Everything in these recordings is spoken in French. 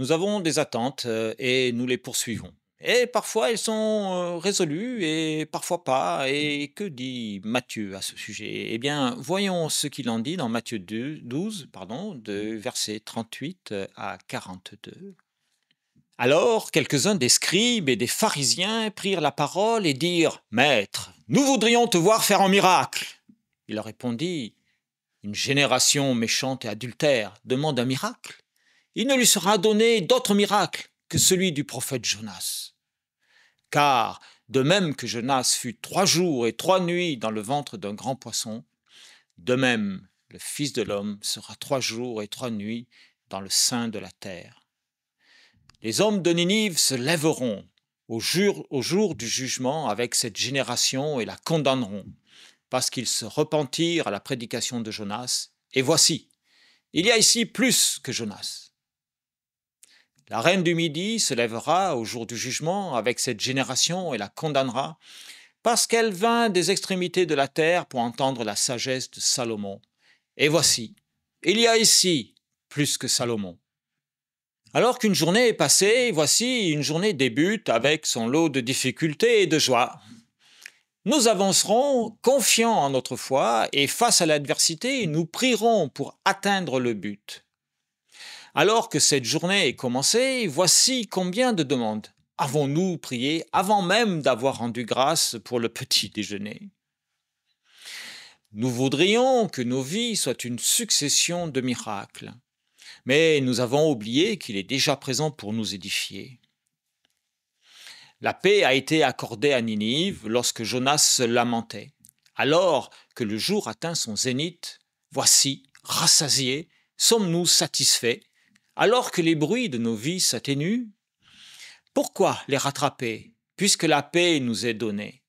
Nous avons des attentes et nous les poursuivons. Et parfois elles sont résolues et parfois pas. Et que dit Matthieu à ce sujet? Eh bien, voyons ce qu'il en dit dans Matthieu 12, pardon, de versets 38 à 42. Alors, quelques-uns des scribes et des pharisiens prirent la parole et dirent: Maître, nous voudrions te voir faire un miracle. Il leur répondit: Une génération méchante et adultère demande un miracle. Il ne lui sera donné d'autre miracle que celui du prophète Jonas. Car, de même que Jonas fut 3 jours et 3 nuits dans le ventre d'un grand poisson, de même le Fils de l'homme sera 3 jours et 3 nuits dans le sein de la terre. Les hommes de Ninive se lèveront au jour du jugement avec cette génération et la condamneront, parce qu'ils se repentirent à la prédication de Jonas. Et voici, il y a ici plus que Jonas. La reine du Midi se lèvera au jour du jugement avec cette génération et la condamnera, parce qu'elle vint des extrémités de la terre pour entendre la sagesse de Salomon. Et voici, il y a ici plus que Salomon. Alors qu'une journée est passée, voici une journée débute avec son lot de difficultés et de joie. Nous avancerons confiants en notre foi et face à l'adversité, nous prierons pour atteindre le but. Alors que cette journée est commencée, voici combien de demandes avons-nous prié avant même d'avoir rendu grâce pour le petit déjeuner. Nous voudrions que nos vies soient une succession de miracles, mais nous avons oublié qu'il est déjà présent pour nous édifier. La paix a été accordée à Ninive lorsque Jonas se lamentait. Alors que le jour atteint son zénith, voici, rassasiés, sommes-nous satisfaits, alors que les bruits de nos vies s'atténuent? Pourquoi les rattraper, puisque la paix nous est donnée?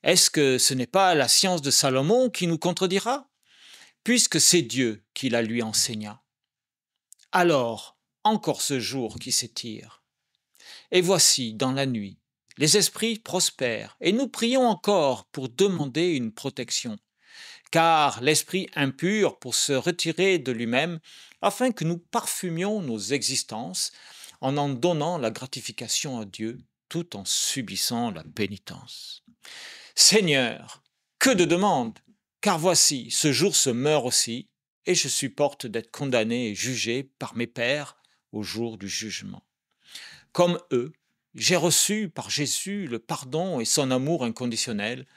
Est-ce que ce n'est pas la science de Salomon qui nous contredira, puisque c'est Dieu qui la lui enseigna? Alors, encore ce jour qui s'étire. Et voici, dans la nuit, les esprits prospèrent, et nous prions encore pour demander une protection, car l'esprit impur pour se retirer de lui-même, afin que nous parfumions nos existences en donnant la gratification à Dieu, tout en subissant la pénitence. Seigneur, que de demandes, car voici, ce jour se meurt aussi, et je supporte d'être condamné et jugé par mes pairs au jour du jugement. Comme eux, j'ai reçu par Jésus le pardon et son amour inconditionnel,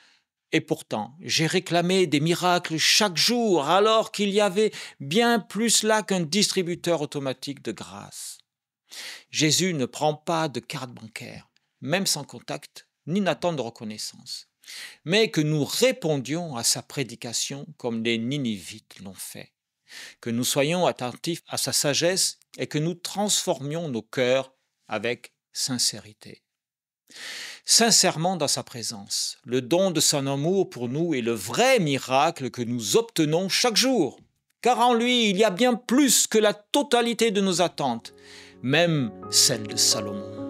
et pourtant j'ai réclamé des miracles chaque jour alors qu'il y avait bien plus là qu'un distributeur automatique de grâce. Jésus ne prend pas de carte bancaire, même sans contact, ni n'attend de reconnaissance, mais que nous répondions à sa prédication comme les Ninivites l'ont fait, que nous soyons attentifs à sa sagesse et que nous transformions nos cœurs avec sincérité. Sincèrement dans sa présence, le don de son amour pour nous est le vrai miracle que nous obtenons chaque jour, car en lui il y a bien plus que la totalité de nos attentes, même celle de Salomon.